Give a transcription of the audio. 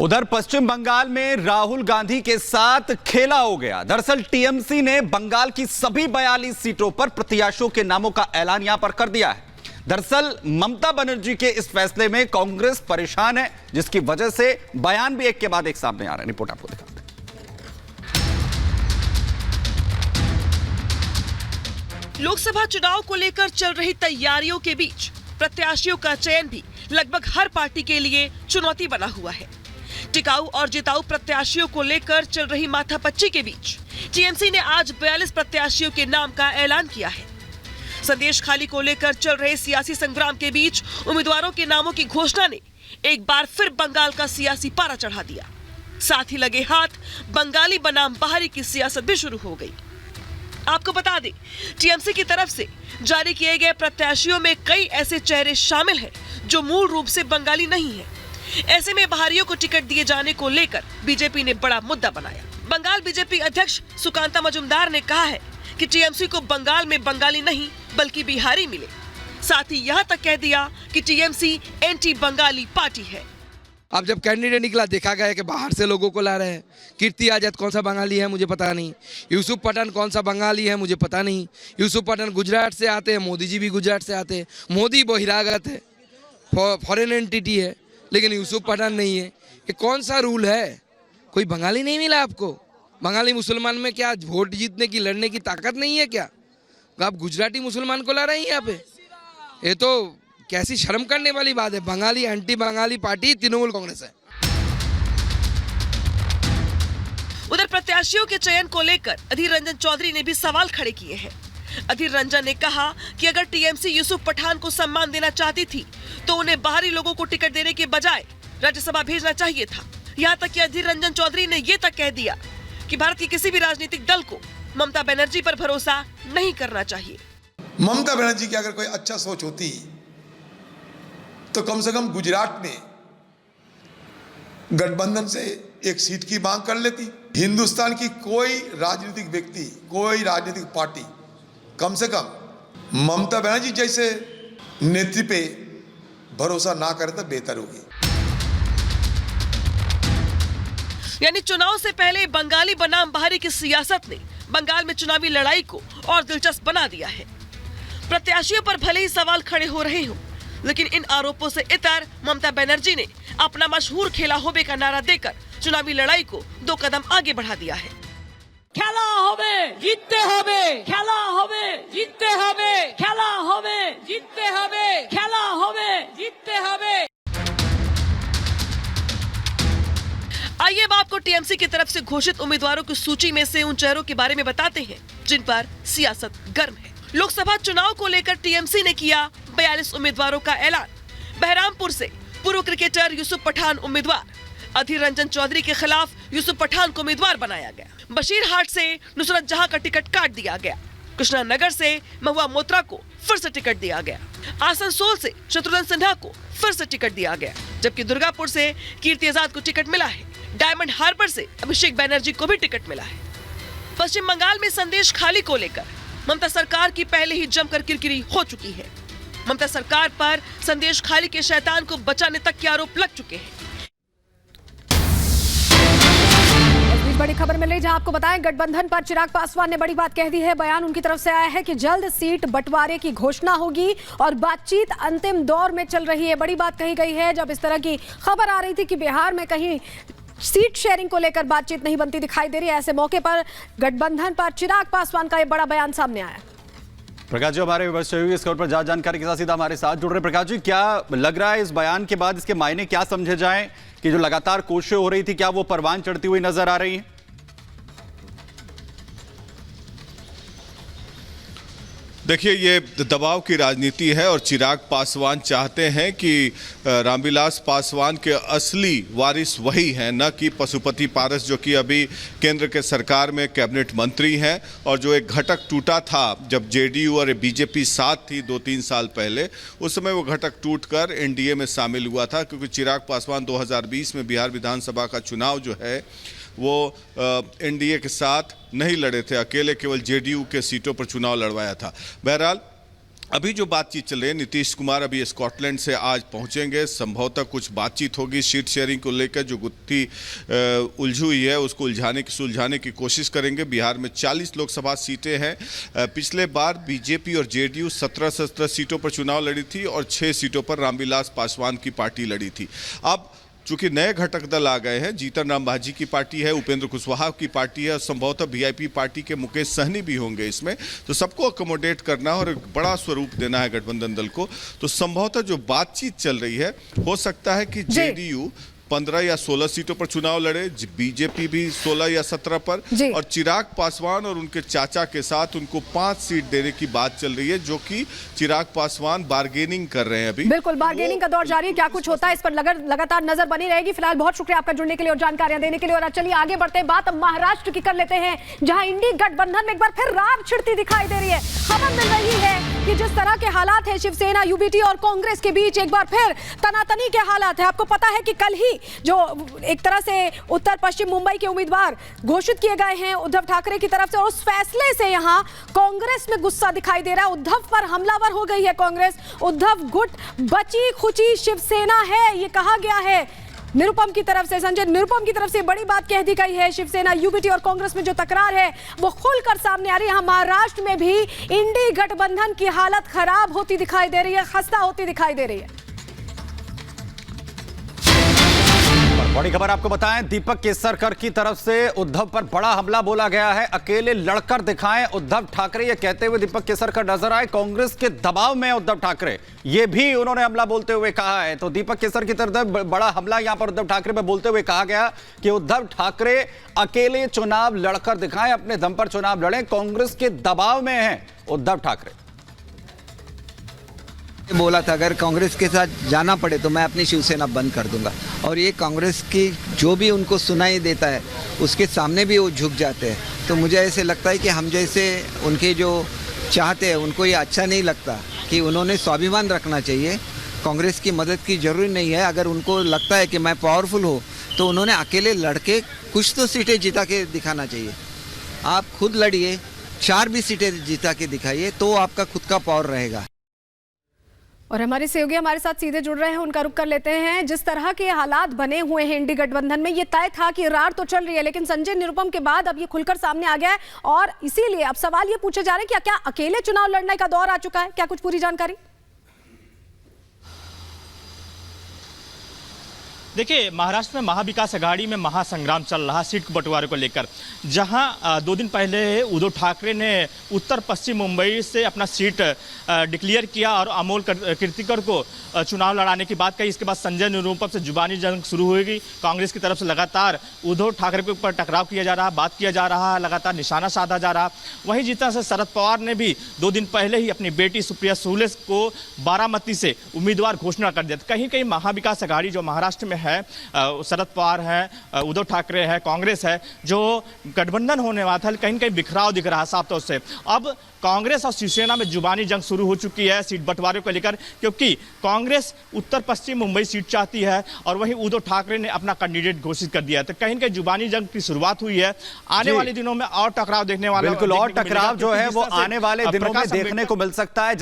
उधर पश्चिम बंगाल में राहुल गांधी के साथ खेला हो गया। दरअसल टीएमसी ने बंगाल की सभी 42 सीटों पर प्रत्याशियों के नामों का ऐलान यहां पर कर दिया है। दरअसल ममता बनर्जी के इस फैसले में कांग्रेस परेशान है, जिसकी वजह से बयान भी एक के बाद एक सामने आ रहा है। रिपोर्ट आपको दिखाते हैं। लोकसभा चुनाव को लेकर चल रही तैयारियों के बीच प्रत्याशियों का चयन भी लगभग हर पार्टी के लिए चुनौती बना हुआ है। टिकाऊ और जिताऊ प्रत्याशियों को लेकर चल रही माथापच्ची के बीच टीएमसी ने आज 42 प्रत्याशियों के नाम का ऐलान किया है। संदेश खाली को लेकर चल रहे सियासी संग्राम के बीच उम्मीदवारों के नामों की घोषणा ने एक बार फिर बंगाल का सियासी पारा चढ़ा दिया। साथ ही लगे हाथ बंगाली बनाम बाहरी की सियासत भी शुरू हो गई। आपको बता दें, टीएमसी की तरफ से जारी किए गए प्रत्याशियों में कई ऐसे चेहरे शामिल हैं जो मूल रूप से बंगाली नहीं हैं। ऐसे में बाहरियों को टिकट दिए जाने को लेकर बीजेपी ने बड़ा मुद्दा बनाया। बंगाल बीजेपी अध्यक्ष सुकांता मजुमदार ने कहा है कि टीएमसी को बंगाल में बंगाली नहीं बल्कि बिहारी मिले। साथ ही यहाँ तक कह दिया कि टीएमसी एंटी बंगाली पार्टी है। अब जब कैंडिडेट निकला देखा गया कि बाहर से लोगों को ला रहे हैं। कीर्ति आजाद कौन सा बंगाली है मुझे पता नहीं, यूसुफ पठान कौन सा बंगाली है मुझे पता नहीं। यूसुफ पठान गुजरात से आते हैं, मोदी जी भी गुजरात से आते हैं। मोदी बहिरागत है, फॉरेन एंटिटी है, लेकिन यूसुफ पठान नहीं है। ये कौन सा रूल है? कोई बंगाली नहीं मिला आपको? बंगाली मुसलमान में क्या वोट जीतने की लड़ने की ताकत नहीं है क्या? आप गुजराती मुसलमान को ला रहे हैं यहाँ पे? ये तो कैसी शर्म करने वाली बात है। बंगाली एंटी बंगाली पार्टी तृणमूल कांग्रेस है। उधर प्रत्याशियों के चयन को लेकर अधीर रंजन चौधरी ने भी सवाल खड़े किए हैं। अधीर रंजन ने कहा कि अगर टीएमसी यूसुफ पठान को सम्मान देना चाहती थी तो उन्हें बाहरी लोगों को टिकट देने के बजाय राज्यसभा भेजना चाहिए था। यहाँ तक कि अधीर रंजन चौधरी ने ये तक कह दिया कि भारत के किसी भी राजनीतिक दल को ममता बनर्जी पर भरोसा नहीं करना चाहिए। ममता बनर्जी की अगर कोई अच्छा सोच होती तो कम से कम गुजरात में गठबंधन से एक सीट की मांग कर लेती। हिंदुस्तान की कोई राजनीतिक व्यक्ति, कोई राजनीतिक पार्टी कम से कम ममता बनर्जी जैसे नेत्री पे भरोसा ना करे तो बेहतर होगी। यानी चुनाव से पहले बंगाली बनाम बाहरी की सियासत ने बंगाल में चुनावी लड़ाई को और दिलचस्प बना दिया है। प्रत्याशियों पर भले ही सवाल खड़े हो रहे हों, लेकिन इन आरोपों से इतर ममता बनर्जी ने अपना मशहूर खेला होबे का नारा देकर चुनावी लड़ाई को 2 कदम आगे बढ़ा दिया है। खेला होबे जीतते होबे, खेला होबे जीतते होबे, खेला होबे जीतते होबे, खेला होबे जीतते होबे। आइए अब आपको टीएमसी की तरफ से घोषित उम्मीदवारों की सूची में से उन चेहरों के बारे में बताते हैं जिन पर सियासत गर्म है। लोकसभा चुनाव को लेकर टीएमसी ने किया 42 उम्मीदवारों का ऐलान। बहरामपुर से पूर्व क्रिकेटर यूसुफ पठान उम्मीदवार। अधीर रंजन चौधरी के खिलाफ यूसुफ पठान को उम्मीदवार बनाया गया। बशीरहाट से नुसरत जहां का टिकट काट दिया गया। कृष्णानगर से महुआ मोत्रा को फिर से टिकट दिया गया। आसनसोल से शत्रुघ्न सिन्हा को फिर से टिकट दिया गया, जबकि दुर्गापुर से कीर्ति आजाद को टिकट मिला है। डायमंड हार्बर से अभिषेक बनर्जी को भी टिकट मिला है। पश्चिम बंगाल में संदेश खाली को लेकर ममता सरकार की पहले ही जमकर किरकिरी हो चुकी है। ममता सरकार पर संदेश खाली के शैतान को बचाने तक के आरोप लग चुके हैं। इस बीच बड़ी खबर मिल रही, जहां आपको बताएं गठबंधन पर चिराग पासवान ने बड़ी बात कह दी है। बयान उनकी तरफ से आया है कि जल्द सीट बंटवारे की घोषणा होगी और बातचीत अंतिम दौर में चल रही है। बड़ी बात कही गई है जब इस तरह की खबर आ रही थी कि बिहार में कहीं सीट शेयरिंग को लेकर बातचीत नहीं बनती दिखाई दे रही है। ऐसे मौके पर गठबंधन पर चिराग पासवान का यह बड़ा बयान सामने आया। प्रकाश जी हमारे विवश सहयोगी इस खबर पर ज्यादा जानकारी के साथ सीधा हमारे साथ जुड़ रहे। प्रकाश जी, क्या लग रहा है इस बयान के बाद इसके मायने क्या समझे जाएं कि जो लगातार कोशिशें हो रही थी क्या वो परवान चढ़ती हुई नजर आ रही है? देखिए, ये दबाव की राजनीति है और चिराग पासवान चाहते हैं कि रामविलास पासवान के असली वारिस वही हैं, न कि पशुपति पारस, जो कि अभी केंद्र के सरकार में कैबिनेट मंत्री हैं और जो एक घटक टूटा था जब जेडीयू और बीजेपी साथ थी 2-3 साल पहले। उस समय वो घटक टूटकर एनडीए में शामिल हुआ था, क्योंकि चिराग पासवान 2020 में बिहार विधानसभा का चुनाव जो है वो एनडीए के साथ नहीं लड़े थे, अकेले केवल जेडीयू के सीटों पर चुनाव लड़वाया था। बहरहाल अभी जो बातचीत चल रही है, नीतीश कुमार अभी स्कॉटलैंड से आज पहुंचेंगे, संभवतः कुछ बातचीत होगी सीट शेयरिंग को लेकर। जो गुत्थी उलझी हुई है उसको सुलझाने की कोशिश करेंगे। बिहार में 40 लोकसभा सीटें हैं। पिछले बार बीजेपी और जेडीयू 17 सीटों पर चुनाव लड़ी थी और 6 सीटों पर रामविलास पासवान की पार्टी लड़ी थी। अब चूंकि नए घटक दल आ गए हैं, जीतन राम मांझी की पार्टी है, उपेंद्र कुशवाहा की पार्टी है और संभवतः वीआईपी पार्टी के मुकेश सहनी भी होंगे इसमें, तो सबको अकोमोडेट करना और एक बड़ा स्वरूप देना है गठबंधन दल को। तो संभवतः जो बातचीत चल रही है, हो सकता है कि जेडीयू 15 या 16 सीटों पर चुनाव लड़े, बीजेपी भी 16 या 17 पर, और चिराग पासवान और उनके चाचा के साथ उनको 5 सीट देने की बात चल रही है, जो कि चिराग पासवान बार्गेनिंग कर रहे हैं अभी। बिल्कुल, बार्गेनिंग का दौर जारी है। क्या कुछ होता है इस पर लगातार नजर बनी रहेगी। फिलहाल बहुत शुक्रिया आपका जुड़ने के लिए और जानकारियां देने के लिए। और चलिए आगे बढ़ते हैं, बात महाराष्ट्र की कर लेते हैं, जहां इंडी गठबंधन में एक बार फिर रार छिड़ती दिखाई दे रही है। खबर मिल रही है कि जिस तरह के हालात है शिवसेना, यूबीटी और कांग्रेस के बीच, एक बार फिर तनातनी के हालात है। आपको पता है कि कल ही जो एक तरह से उत्तर पश्चिम मुंबई के उम्मीदवार घोषित किए गए हैं उद्धव ठाकरे की तरफ से, और उस फैसले से यहां कांग्रेस में गुस्सा दिखाई दे रहा है। उद्धव पर हमलावर हो गई है कांग्रेस। उद्धव गुट बची खुची शिवसेना है, ये कहा गया है निरुपम की तरफ से। संजय, निरुपम की तरफ से बड़ी बात कह दी गई है। शिवसेना, यूबीटी और कांग्रेस में जो तकरार है वो खुलकर सामने आ रही है। यहां महाराष्ट्र में भी इंडी गठबंधन की हालत खराब होती दिखाई दे रही है, खस्ता होती दिखाई दे रही है। बड़ी खबर आपको बताएं, दीपक केसरकर की तरफ से उद्धव पर बड़ा हमला बोला गया है। अकेले लड़कर दिखाएं उद्धव ठाकरे, ये कहते हुए दीपक केसरकर नजर आए। कांग्रेस के दबाव में उद्धव ठाकरे, ये भी उन्होंने हमला बोलते हुए कहा है। तो दीपक केसर की तरफ बड़ा हमला यहां पर उद्धव ठाकरे पे बोलते हुए कहा गया कि उद्धव ठाकरे अकेले चुनाव लड़कर दिखाएं, अपने दम पर चुनाव लड़ें, कांग्रेस के दबाव में है उद्धव ठाकरे। बोला था अगर कांग्रेस के साथ जाना पड़े तो मैं अपनी शिवसेना बंद कर दूंगा, और ये कांग्रेस की जो भी उनको सुनाई देता है उसके सामने भी वो झुक जाते हैं। तो मुझे ऐसे लगता है कि हम जैसे उनके जो चाहते हैं उनको ये अच्छा नहीं लगता, कि उन्होंने स्वाभिमान रखना चाहिए। कांग्रेस की मदद की जरूरी नहीं है। अगर उनको लगता है कि मैं पावरफुल हूँ तो उन्होंने अकेले लड़के कुछ तो सीटें जिता के दिखाना चाहिए। आप खुद लड़िए, 4 भी सीटें जिता के दिखाइए, तो आपका खुद का पावर रहेगा। और हमारे सहयोगी हमारे साथ सीधे जुड़ रहे हैं, उनका रुख कर लेते हैं। जिस तरह के हालात बने हुए हैं इंडी गठबंधन में, ये तय था कि रार तो चल रही है, लेकिन संजय, निरुपम के बाद अब ये खुलकर सामने आ गया है, और इसीलिए अब सवाल ये पूछे जा रहे हैं कि क्या अकेले चुनाव लड़ने का दौर आ चुका है? क्या कुछ पूरी जानकारी? देखिए, महाराष्ट्र में महाविकास अघाड़ी में महासंग्राम चल रहा सीट बंटवारे को लेकर, जहां 2 दिन पहले उद्धव ठाकरे ने उत्तर पश्चिम मुंबई से अपना सीट डिक्लेयर किया और अमोल कीर्तिकर को चुनाव लड़ाने की बात कही। इसके बाद संजय निरुपम से जुबानी जंग शुरू होगी। कांग्रेस की तरफ से लगातार उद्धव ठाकरे के ऊपर टकराव किया जा रहा है, बात किया जा रहा है, लगातार निशाना साधा जा रहा है। वहीं जिस तरह से शरद पवार ने भी 2 दिन पहले ही अपनी बेटी सुप्रिया सुले को बारामती से उम्मीदवार घोषणा कर दिया। कहीं कहीं महाविकास अघाड़ी जो महाराष्ट्र में है, शरद पवार है, उद्धव ठाकरे है, कांग्रेस है, जो गठबंधन होने वाला था, कहीं कहीं बिखराव दिख रहा है साफ तौर से। अब कांग्रेस और शिवसेना में जुबानी जंग शुरू हो चुकी है सीट बंटवारे को लेकर, क्योंकि कांग्रेस उत्तर पश्चिम मुंबई सीट चाहती है और वहीं उद्धव ठाकरे ने अपना कैंडिडेट घोषित कर दिया है। तो कहीं कहीं जुबानी जंग की शुरुआत हुई है। आने वाले दिनों में और टकराव देखने वाले, बिल्कुल, और टकराव जो है वो आने वाले दिनों में देखने को मिल सकता है।